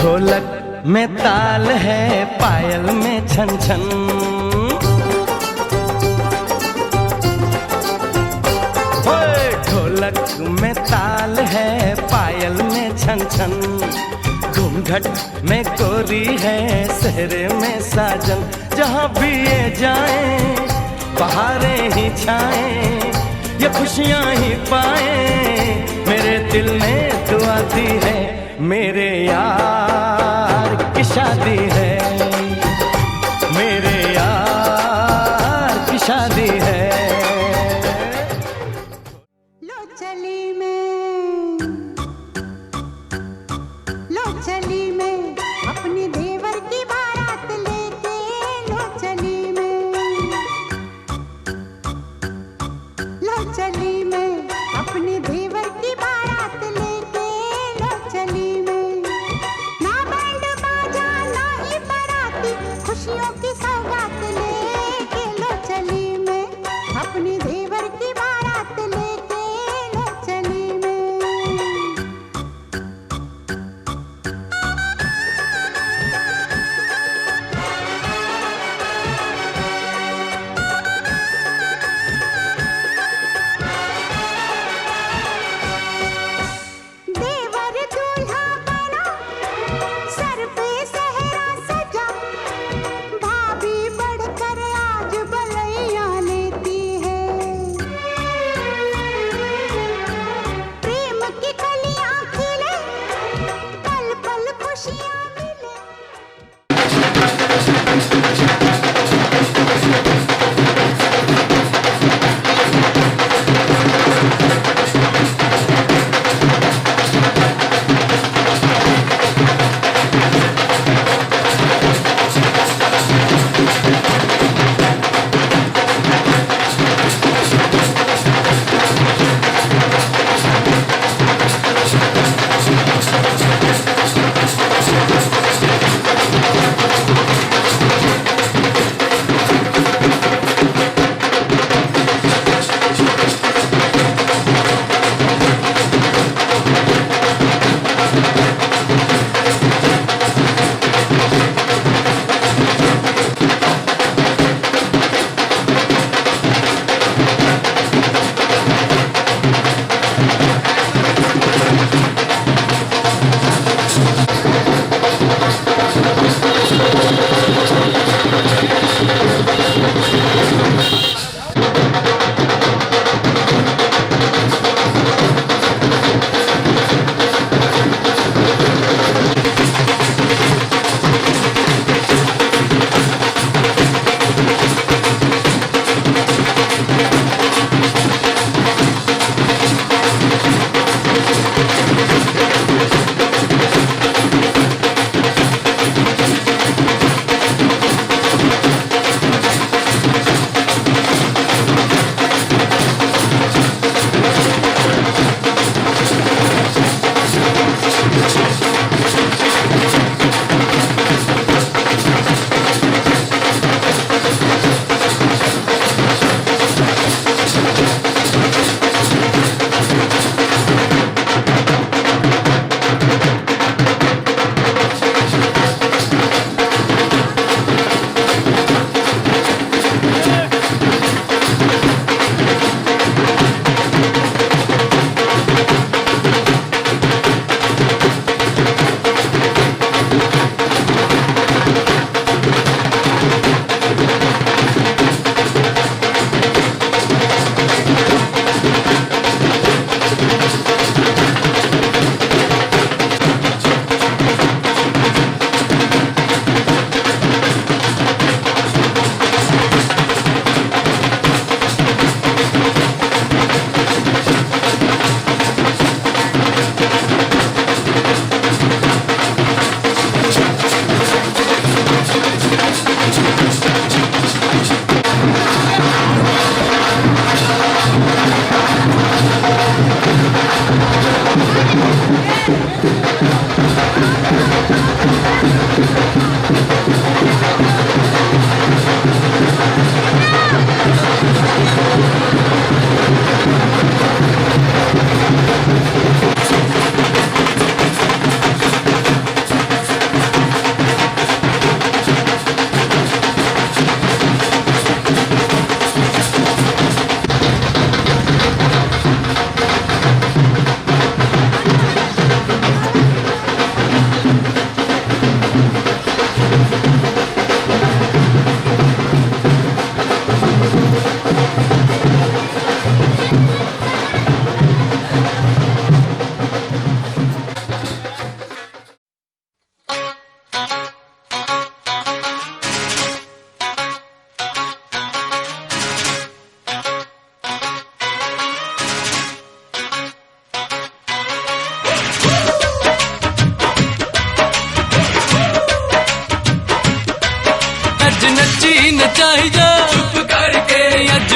ढोलक में ताल है, पायल में छन छन। ढोलक में ताल है, पायल में छन छन। घूंघट में गोरी है, सेहरे में साजन। जहाँ भी ये जाए बहारें ही छाए, ये खुशियाँ ही पाए। मेरे दिल ने दुआ दी है, मेरे यार की शादी है, मेरे यार की शादी है। लो चली मैं, लो चली मैं अपनी देवर की बारात लेके। लो चली मैं, लो चली मैं अपनी देवर की बारात लेके। लो चली मैं, ना बैंड बाजा ना ही बाराती, खुशियों की सौगात लेके। लो चली मैं अपनी देवर की बारात लेके। लो चली मैं। देवर दूल्हा बना, सर पे सेहरा सजा, भाभी बढ़कर आज बलैया लेती है। प्रेम की कलियां खिले, पल पल खुशियां मिले।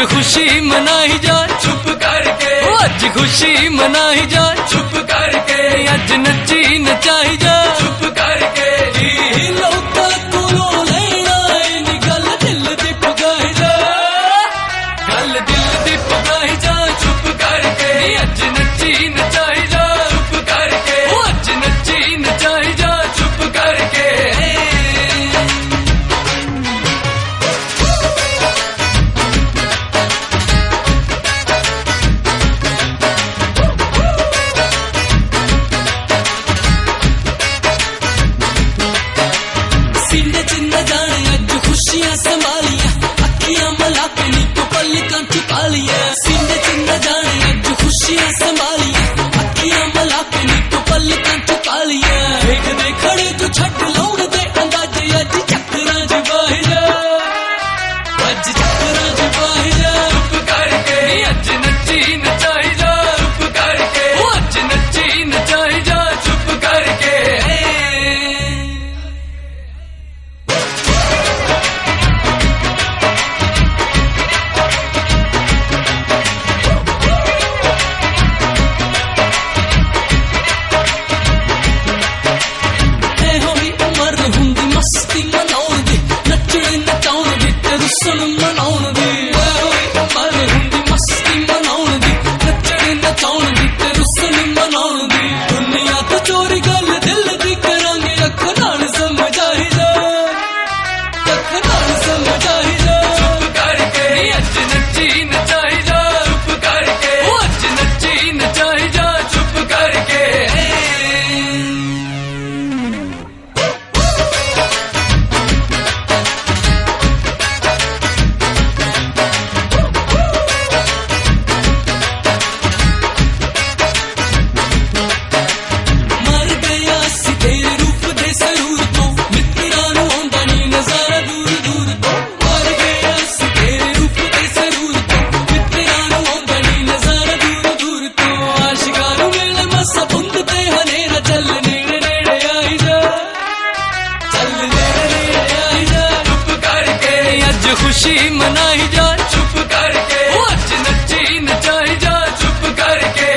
खुशी मनाई जा चुप करके, आज खुशी मनाई जा चुप करके, आज नची नचाई जा चुप करके, लोकां कोलों लेना नी गल दिल दी पगाई जा, गल दिल दी पगाई जा चुप करके, आज नची नचाई जा चुप करके, आज नची नचाई जा चुप करके। सीने च न जाने अज खुशियां संभालियां, अखियां मला के नी तो पलकां चुका लिया, सीने च न जाने अज खुशियां संभालियां, अखियां मला के नी तो पलकां चुका लिया, देखदे खड़े तू छट लाउण दे अंदाजे, अज चक्करां च बाह जा, अज चक्करां च बाह जा चुप करके, अज नची नचाई जा चुप करके, अज नची नचाई जा चुप करके। मस्ती मनाउण दी, नचण नचाउण दी ते रुसन मनाउण दी, उमर हुंदी मस्ती मनाउण दी, नचण नचाउण दी ते रुसन मनाउण दी, दुनिया तो चोरी गल दिल दी करांगे, अख नाल समझाई जा, अख नाल समझाई जा चुप करके, अज नची नचाई जा चुप करके, अज नची नचाई जा चुप करके। खुशी मनाई जा चुप करके, आज नची नचाई जा चुप करके।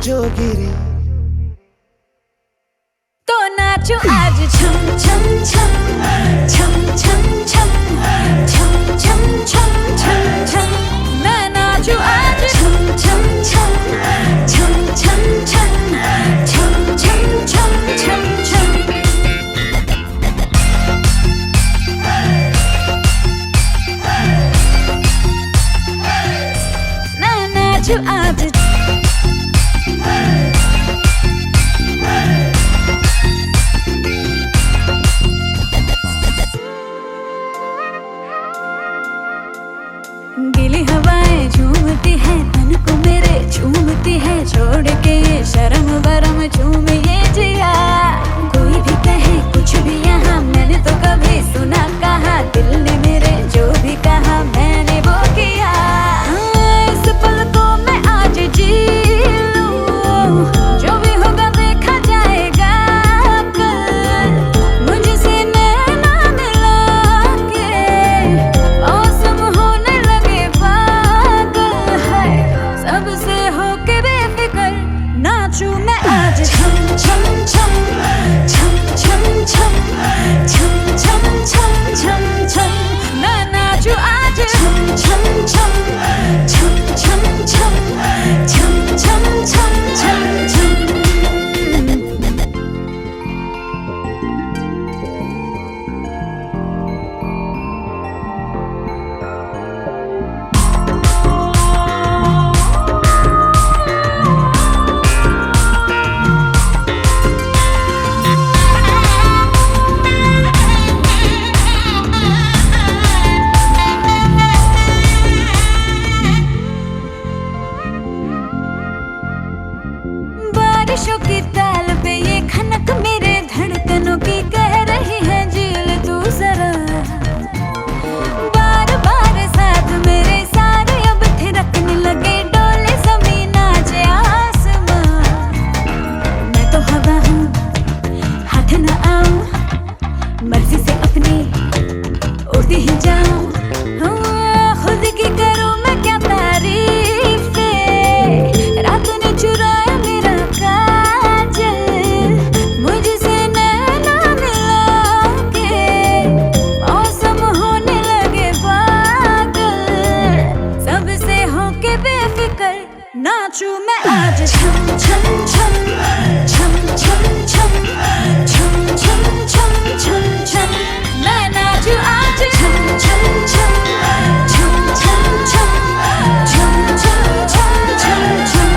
जो गिरी। तो नाचो आज छम छम छम छम छम छम छम छम छम छम छम। मैं नाचू आज छम छम छम छम छम छम छम छम छम छम छम। मैं नाचू आज गीली हवाएं झूमती है तन को मेरे झूमती है छोड़ के ये शर्म बरम झूम ये जिया। कोई भी कहे कुछ भी यहाँ मैंने तो कभी सुना कहा दिल ने मेरे जो भी कहा मैंने वो किया। इस पल को मैं आज जी लूं जो भी होगा देखा जाएगा कल। मुझसे नैना मिला के मौसम होने लगे पागल है सबसे होके बेफिक्र नाचूं मैं आज छम छम छम छम छम छम छम छम छम छम छम। मैं नाचूं आज छम छम छम छम छम छम छम छम छम छम छम। बारिशों की ताल पे ये खनक मेरे धड़कनों की कह रही है झील तू जरा। बार बार साथ मेरे सारे अब थिरकने लगे डोले जमीन नाचे आसमां। मैं तो हवा हूँ हाथ न आऊं मर्जी से अपनी उड़ती ही जाऊं। खुद की करूं मैं क्या तारीफें रात ने चुराया मेरा काजल। मुझसे नैना मिला के मौसम होने लगे पागल सबसे होके बेफिक्र नाचूं मैं आज छम छम छम छम छम छम छम छम छम छम छम। मैं नाचूं आज छम छम छम छम छम छम छम छम छम छम छम।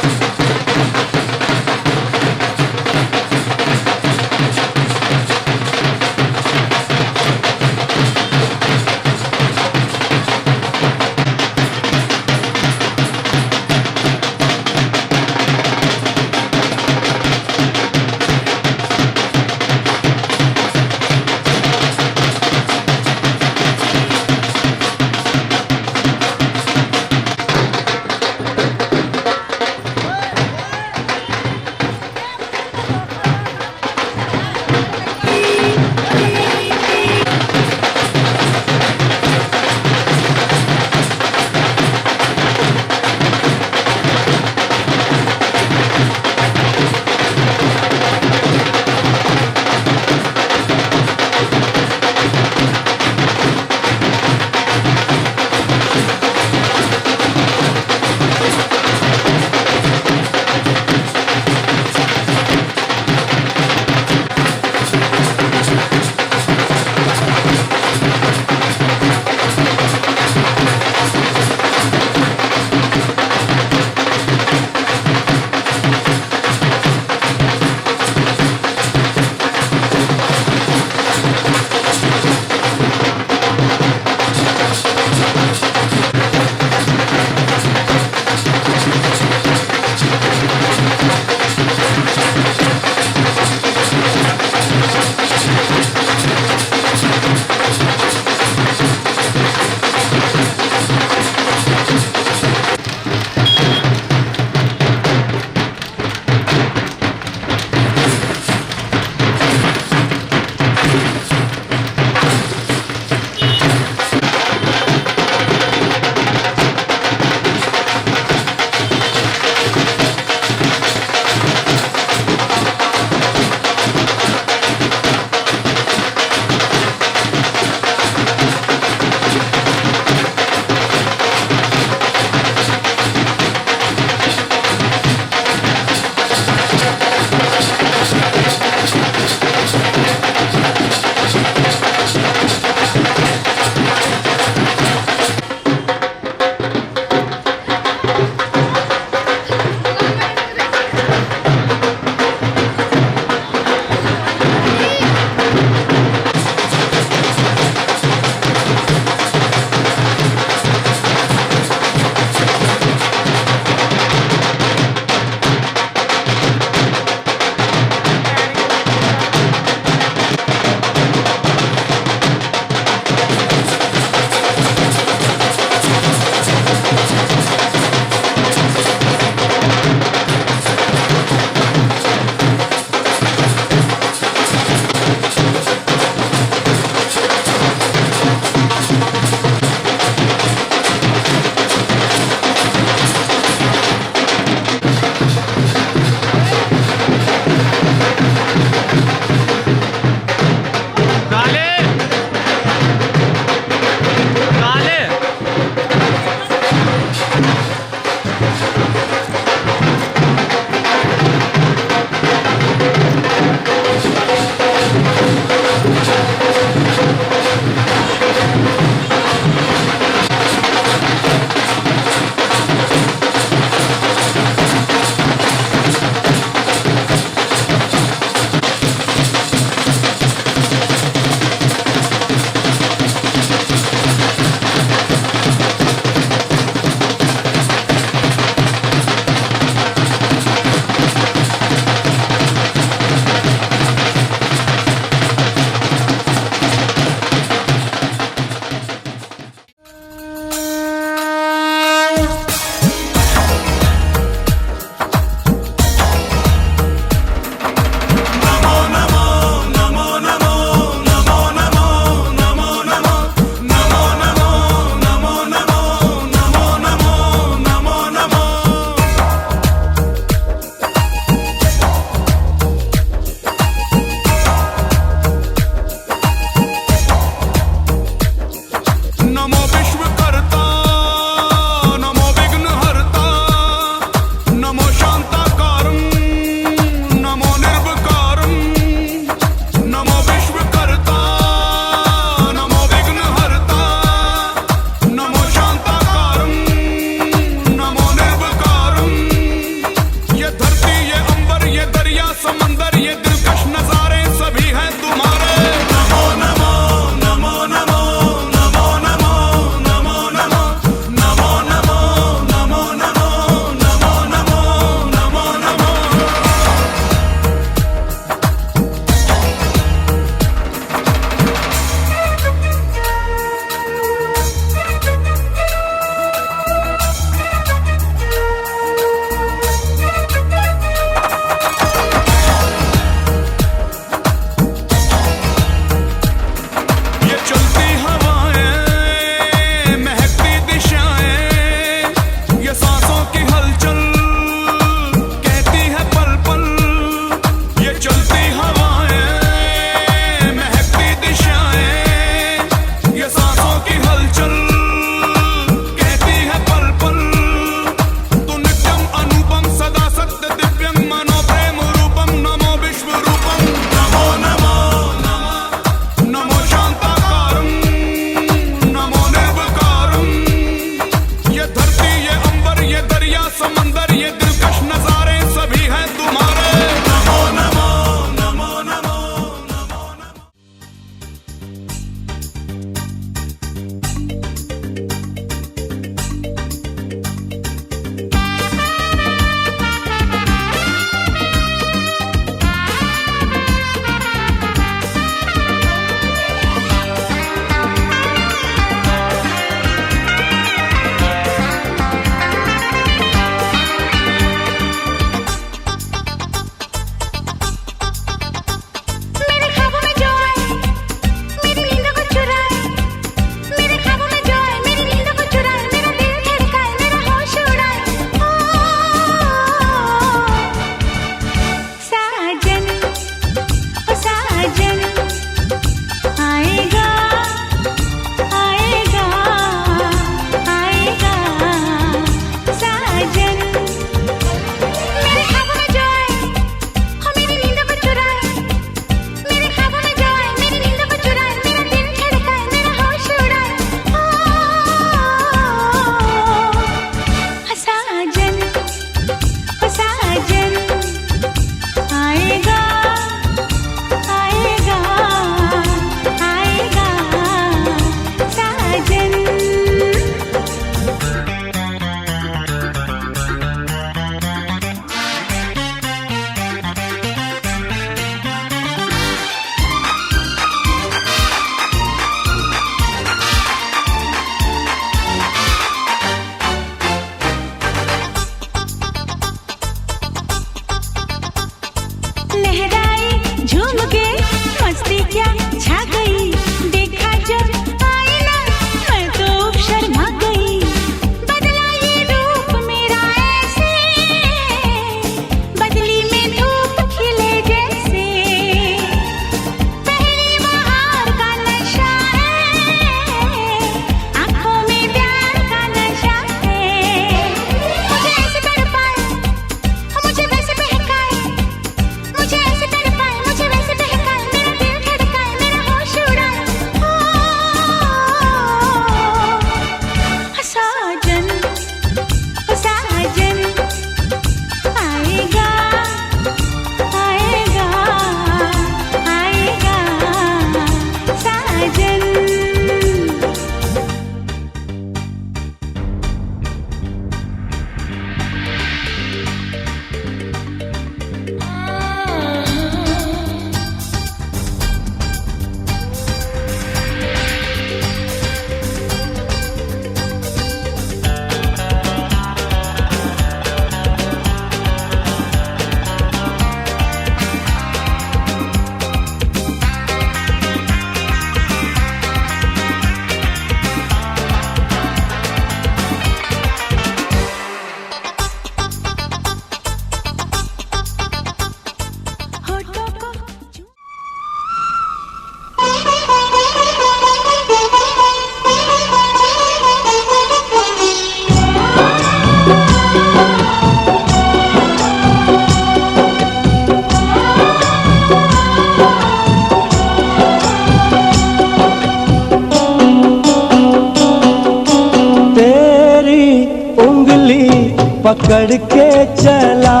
पकड़ के चला,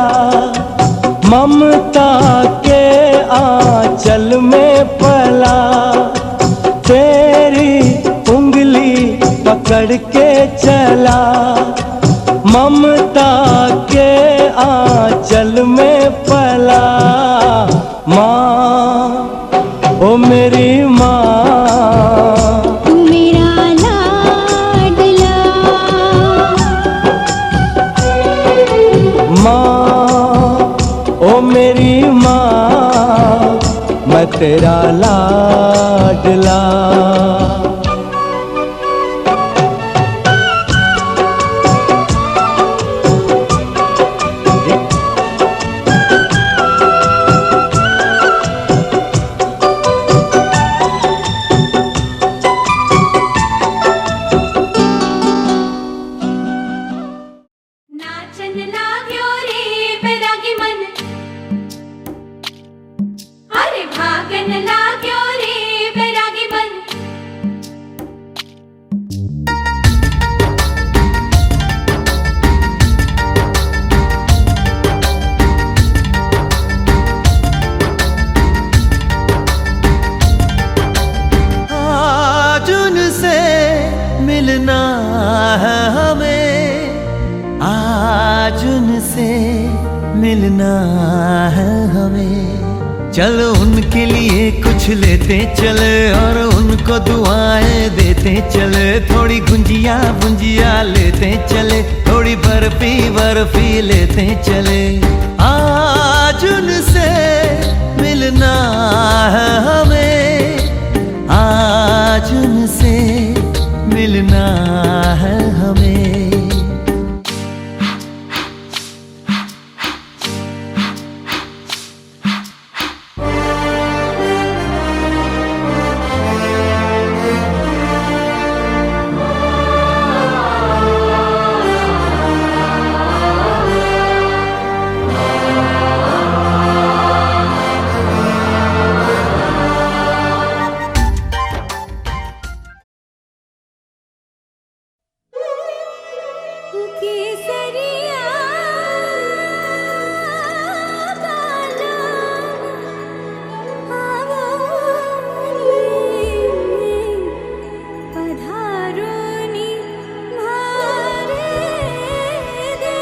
ममता के आंचल में पला। तेरी उंगली पकड़ के चला, ममता के आंचल में पला। माँ, ओ मेरी माँ, तू मेरा लाडला। माँ, ओ मेरी माँ, मैं तेरा लाडला। नाचन लाग्यो रे बैरागी मन, अरे भागन लाग्यो रे बैरागी मन। आज उनसे मिलना है हमें, आज उनसे मिलना है हमें। चलो उनके लिए कुछ लेते चले और उनको दुआएं देते चले। थोड़ी गुंजिया गुंजिया लेते चले, थोड़ी बर्फी बर्फी लेते चले। आज उनसे मिलना है हमें, आज उनसे मिलना है हमें। केसरिया काला पधारोनी मारे दे।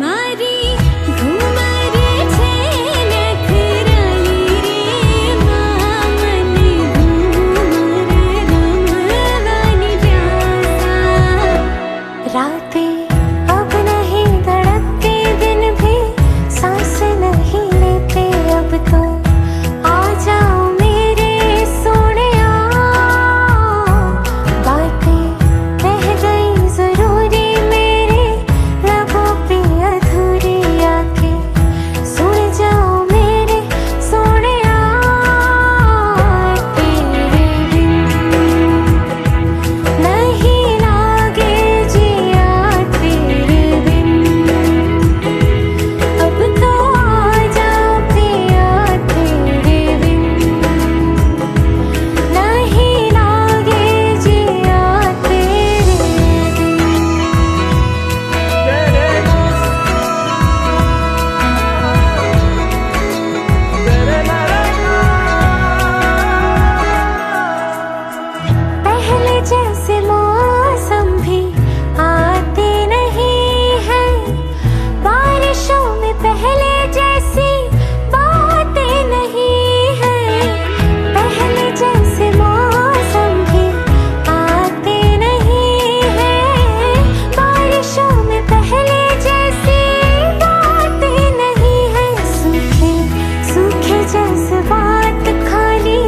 मारी घुमरे छे नखराली रे मामन घुमरे रमवानी प्यासा। रातें अब नहीं धड़कते, दिन भी सांस नहीं लेते अब तो। आ जाओ मेरे सोनिया, बातें रह गई जरूरी मेरे लबों पे अधूरी। आके सुन जाओ मेरे सोनिया, तेरे बिन नहीं लागे जिया, तेरे बिन। अब तो आ जाओ पिया, तेरे बिन नहीं लागे जिया, तेरे बिन। पहले जैसे मौसम भी आते नहीं है, बारिशों में पहले जैसी बातें नहीं है। पहले जैसे मौसम भी आते नहीं है, बारिशों में पहले जैसी बातें नहीं है। सूखे सूखे जज्बात खाली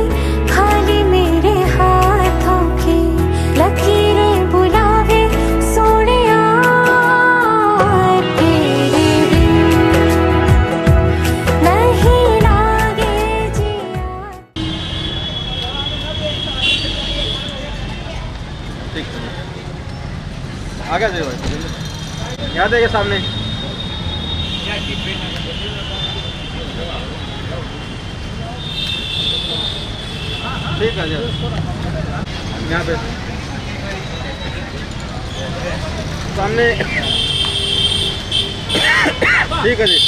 खाली मेरे हाथों की लकीरें बुलावे सोनिया, तेरे बिन नहीं लागे जिया। आगे जाइए भाई, यहाँ देखिए सामने। ठीक है जी, यहाँ पे सामने। ठीक है जी।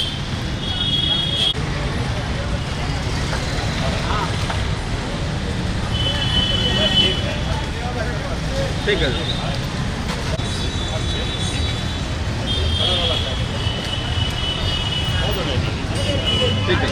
ठीक है जी। ठीक है।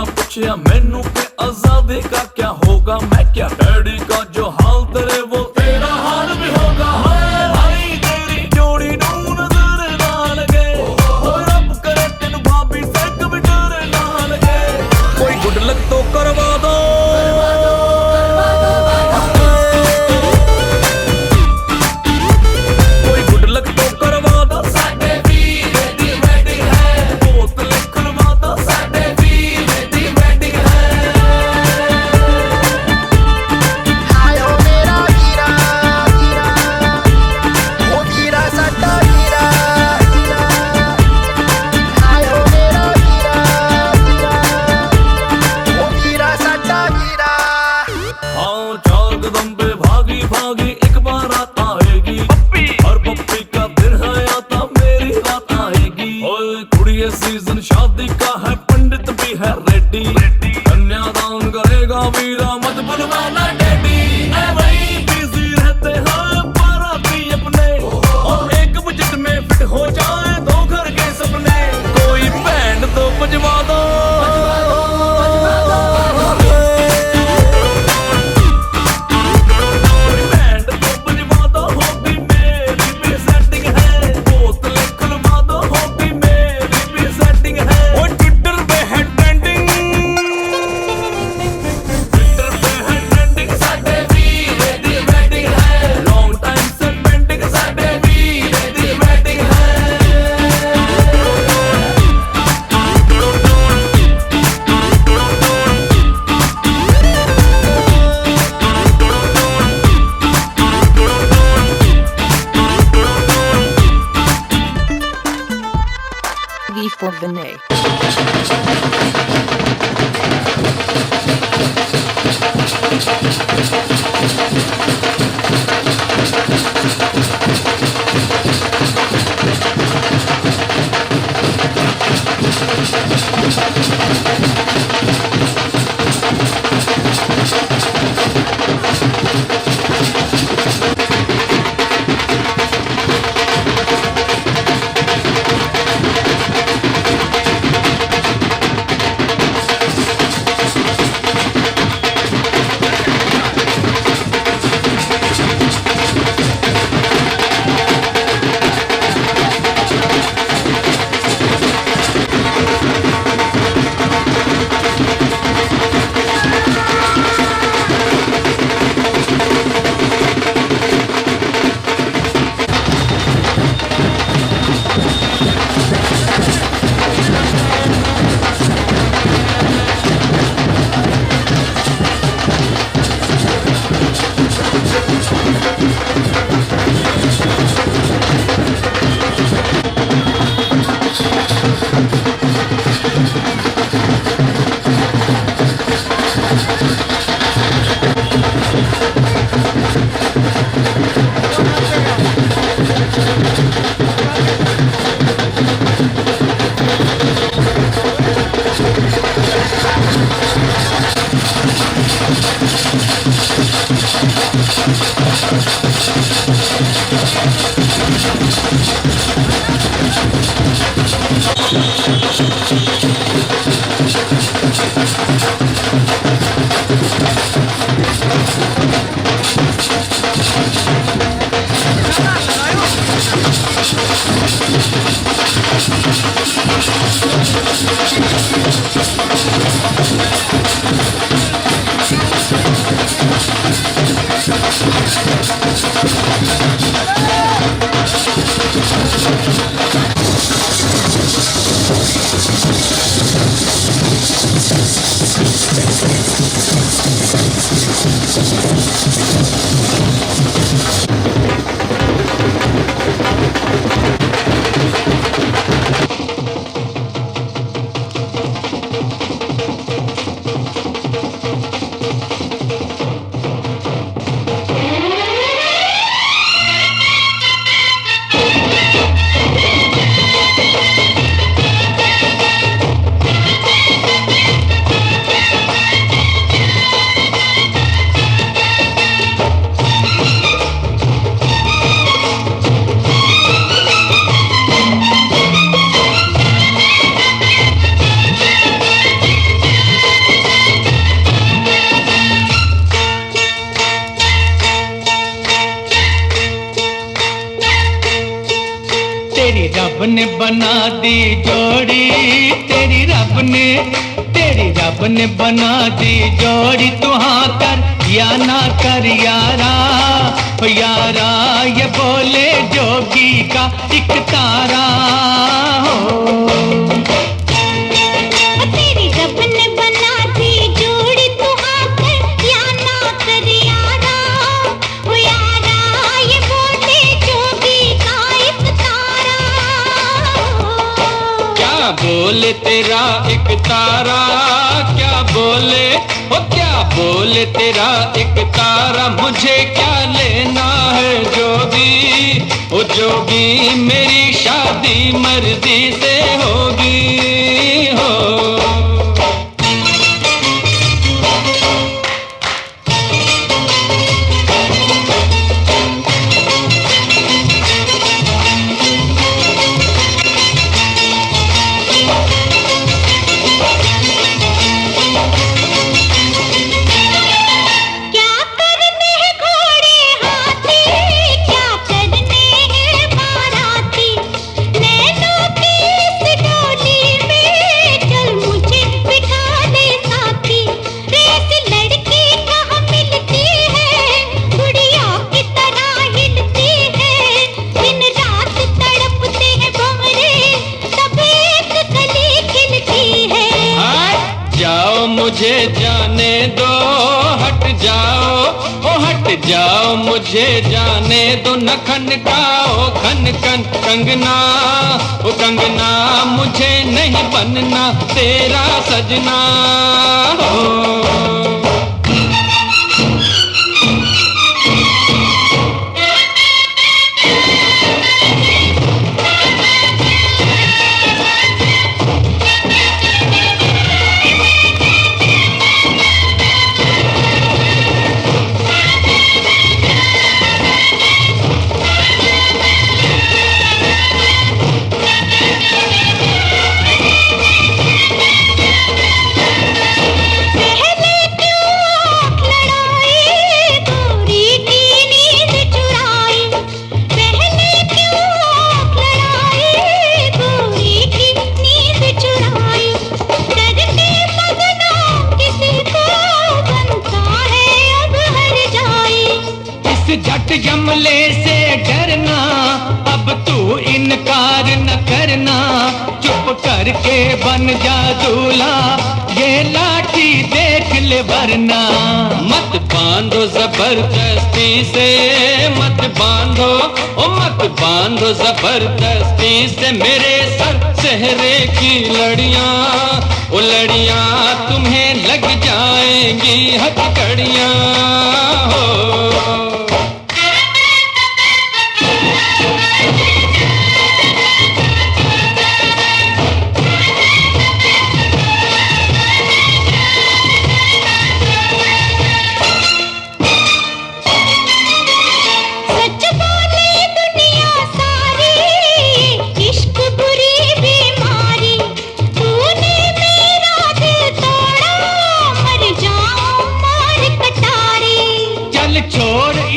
पूछा मैनू के आजादी का क्या होगा, मैं क्या डैडी का जो हाल तेरे वो तेरा हाल भी होगा। हाय भाई तेरी जोड़ी नू नजर ना लगे, ओ रब करे तेन भाभी से कभी डर ना लगे। कोई गुड लक तो करवा दो, कोई गुड लक तो करवा दो। साडे वीर दी वेडिंग है, बोतल खुलवा दो। साडे वीर दी वेडिंग है। हाय ओ मेरा वीरा वीरा, ओ वीरा साडा वीरा वीरा। हाय ओ मेरा वीरा वीरा, ओ वीरा साडा वीरा। हाँ चार कदम पे भागी भागी एक बार रात आएगी, हर पप्पी का दिन है आता मेरी रात आएगी। ओए कुड़िए सीजन शादी का है, पंडित भी है रेडी, कन्यादान करेगा वीरा मत बुलवाना डैडी। ऐ वही बिजी रहते हैं बाराती अपने, और एक बजट में फिट हो जाए दो घर के सपने। कोई बैंड तो बजवा दो, Vinay. ने बना दी जोड़ी, तेरी रब ने बना दी जोड़ी। तू हाँ कर या ना कर यारा, ओ यारा ये बोले जोगी का एक तारा हो। तेरी रब ने बना दी जोड़ी, तू हाँ कर या ना कर यारा, ओ यारा ये बोले जोगी का एक तारा हो। क्या बोले तेरा एक तारा, क्या बोले ओ क्या बोले तेरा एक तारा। मुझे क्या लेना है जोगी, ओ जोगी मेरी शादी मर्जी से होगी हो। क्या करने हैं बाराती, नैनों की इस डोली मुझे जाने दो, हट जाओ, ओ हट जाओ, मुझे जाने दो, न खनकाओ खन खन कंगना, ओ कंगना, मुझे नहीं बनना तेरा सजना हो। झट जमले से डरना, अब तू इनकार न करना, चुप करके बन जा दूल्हा, ये लाठी देख ले वरना। मत बांधो जबरदस्ती से, मत बांधो, ओ मत बांधो जबरदस्ती से मेरे सर सेहरे की लड़ियां, ओ लड़ियां तुम्हें लग जाएंगी हथकड़ियां हो।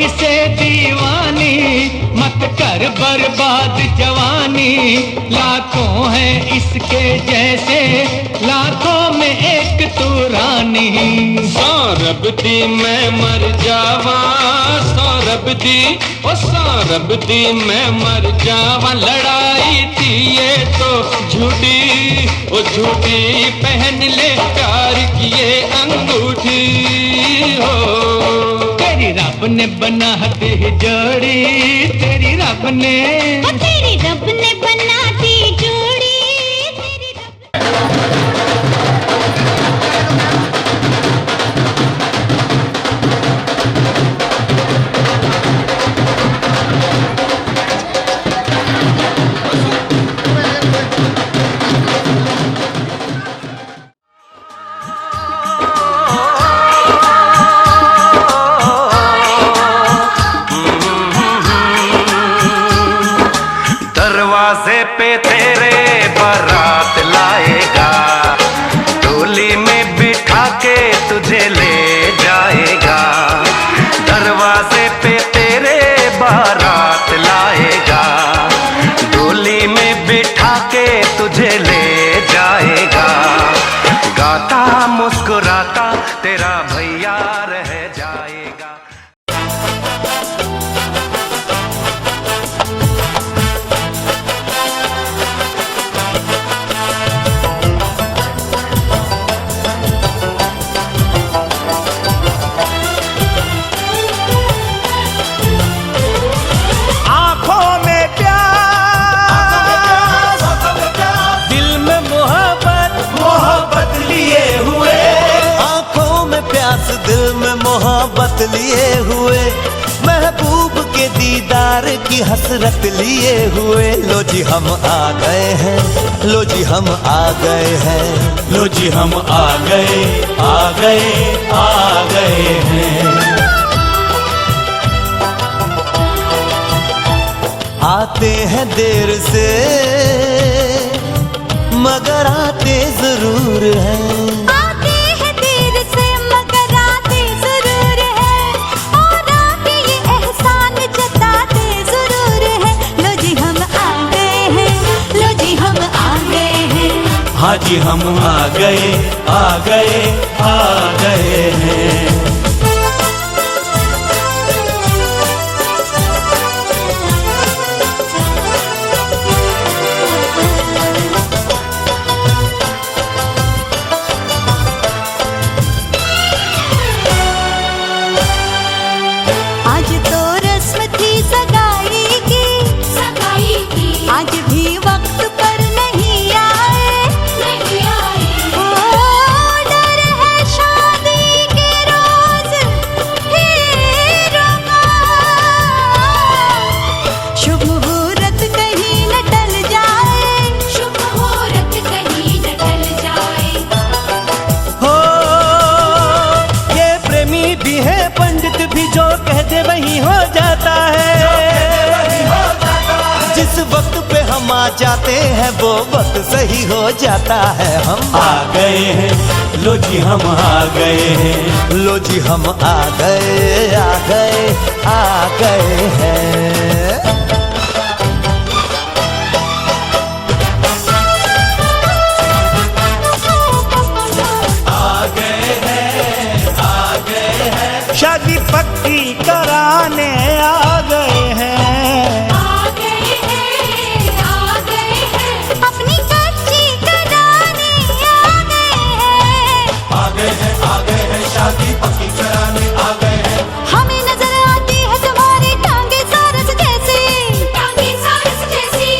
इसे दीवानी मत कर बर्बाद जवानी, लाखों हैं इसके जैसे, लाखों में एक तू रानी। सौरभ दी मैं मर जावा, सौरभ दी, ओ सौरभ दी मैं मर जावा, लड़ाई थी ये तो झूठी, ओ झूठी, पहन ले प्यार की ये अंगूठी हो। तेरी रब ने बना दी जोड़ी, तेरी रब ने, तेरी रब ने बना दी जोड़ी, तेरी दरवाजे पे तेरे बारात लाएगा, डोली में बिठा के तुझे ले जाएगा। दरवाजे पे तेरे बारात लाएगा, डोली में बिठा के तुझे ले जाएगा। गाता मुस्कुराता तेरा भैया रह जाएगा। दिल में मोहब्बत लिए हुए, महबूब के दीदार की हसरत लिए हुए। लो जी हम आ गए हैं, लो जी हम आ गए हैं, लो जी हम आ गए, आ गए, आ गए हैं। आते हैं देर से मगर आते जरूर हैं, हाँ जी हम आ गए, आ गए, आ गए हैं। जो कह दे वही हो जाता है। जिस वक्त पे हम आ जाते हैं वो वक्त सही हो जाता है। हम आ गए हैं, लो जी हम आ गए हैं, लो जी हम आ गए, आ गए, आ गए हैं। शादी पक्की कराने आ गए हैं, आ गए हैं, आ गए हैं, अपनी कच्ची कराने आ गए हैं, आ गए हैं, आ गए हैं, शादी पक्की कराने आ गए हैं। हमें नजर आती है तुम्हारी टांगे सारस जैसी, टांगे सारस जैसी,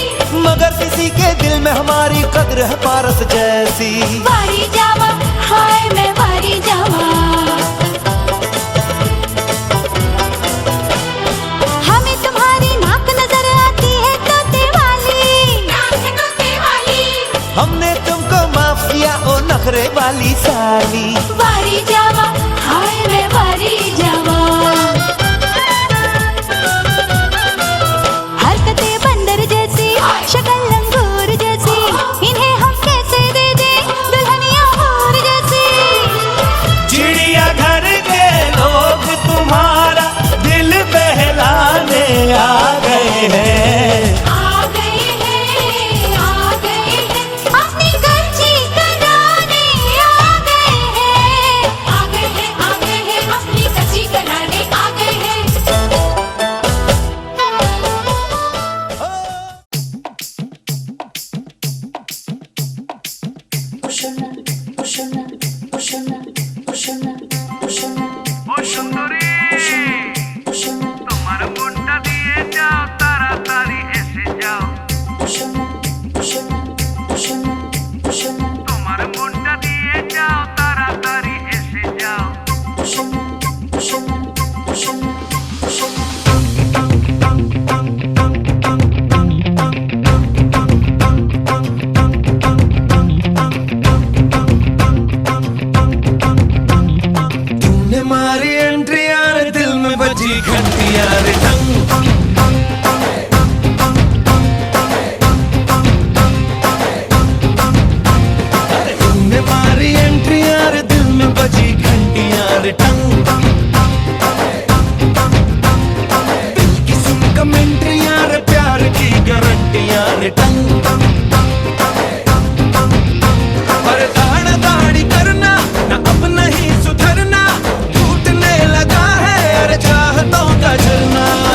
मगर किसी के दिल में हमारी कद्र है पारस जैसी। वारी जावा, हाय मैं वारी जावा, हमने तुमको माफ किया ओ नखरे वाली साली। वारी जावा, हाय मैं वारी जावा, हरकतें बंदर जैसी, शक्ल लंगूर जैसी, इन्हें हम कैसे दे दे दुल्हनिया हूर जैसी। चिड़िया घर के लोग तुम्हारा दिल बहलाने आ गए हैं, का झरना।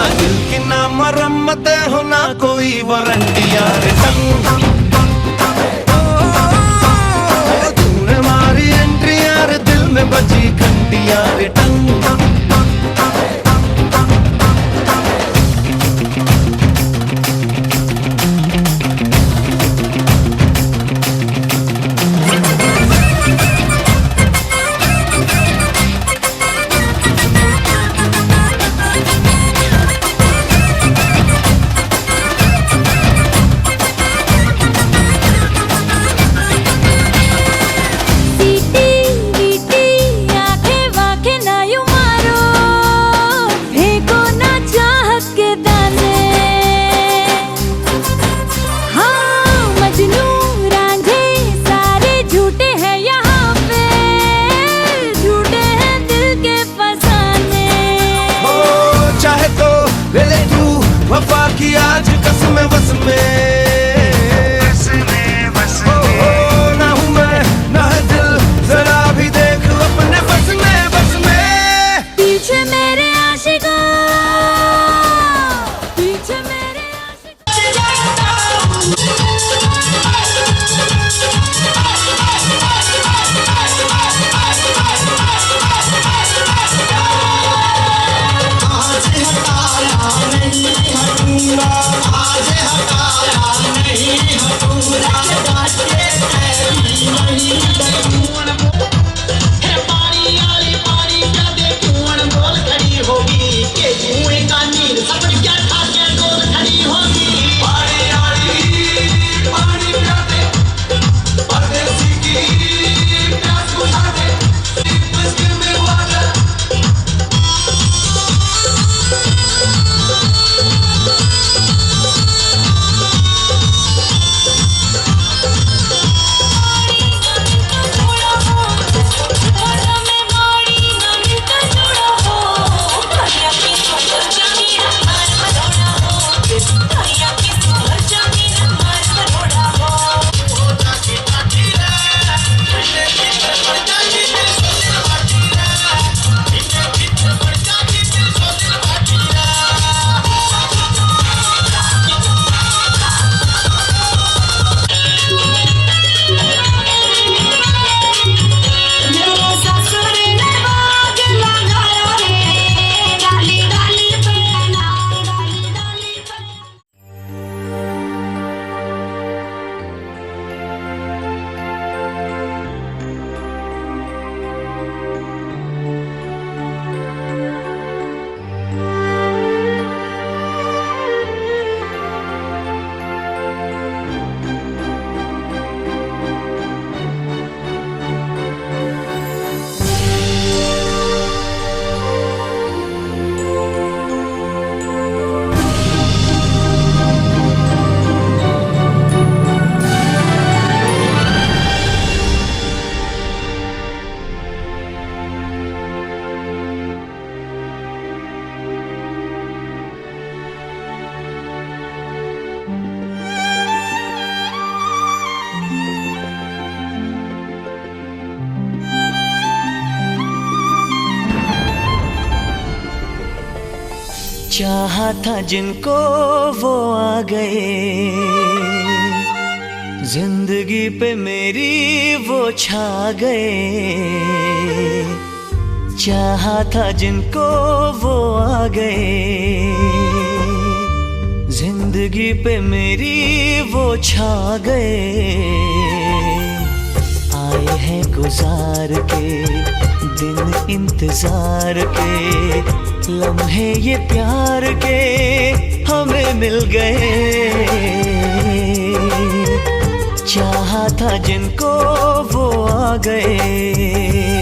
चाहा था जिनको वो आ गए, जिंदगी पे मेरी वो छा गए। चाहा था जिनको वो आ गए, जिंदगी पे मेरी वो छा गए। आए हैं गुजार के दिन इंतजार के, लम्हे ये प्यार के हमें मिल गए। चाहा था जिनको वो आ गए।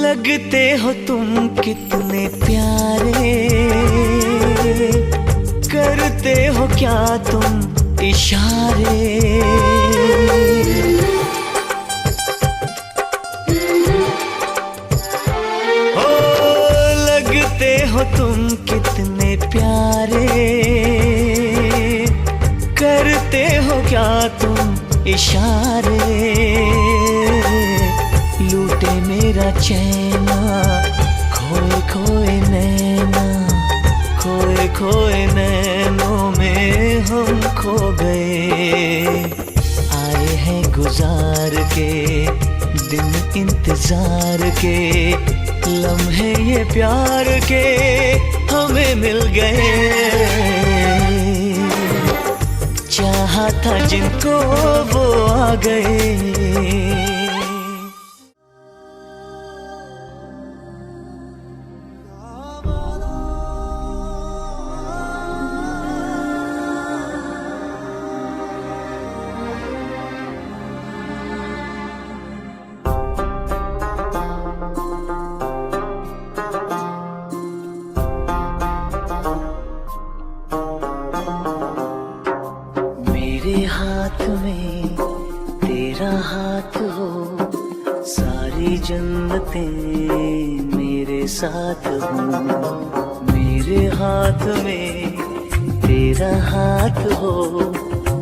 लगते हो तुम कितने प्यारे, करते हो क्या तुम इशारे। हो लगते हो तुम कितने प्यारे, करते हो क्या तुम इशारे। लूटे मेरा चैना, खोए खोए नैना, खोए खोए नैनों में हम खो गए। आए हैं गुजार के दिन इंतजार के, लम्हे ये प्यार के हमें मिल गए। चाहा था जिनको वो आ गए। मेरे हाथ में तेरा हाथ हो, सारी जन्नतें मेरे साथ हो। मेरे हाथ में तेरा हाथ हो,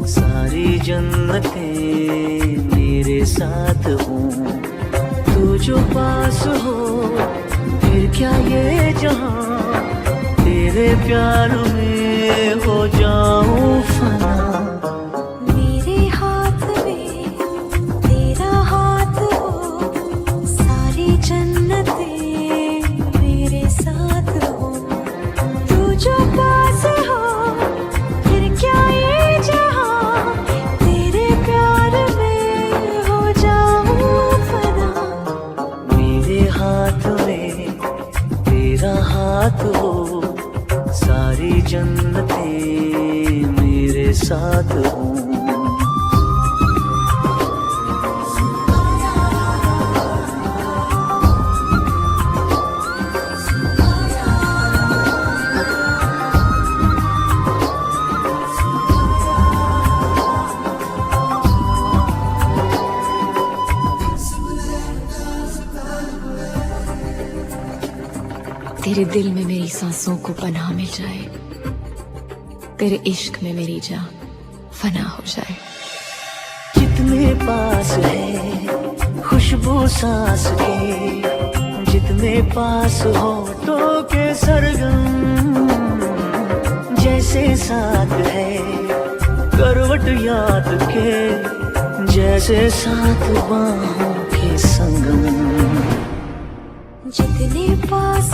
सारी जन्नतें मेरे साथ हो। तू जो पास हो फिर क्या ये जहां, तेरे प्यार में हो जाऊं फना। हाथ हो, सारी जन्नतें मेरे साथ हो। तेरे दिल में मेरी सांसों को पनाह मिल जाए, तेरे इश्क में मेरी जान फना हो जाए। जितने पास है खुशबू सांस के, जितने पास होठों के सरगम, जैसे साथ है करवट याद के, जैसे साथ बाहों के संगम। जितने पास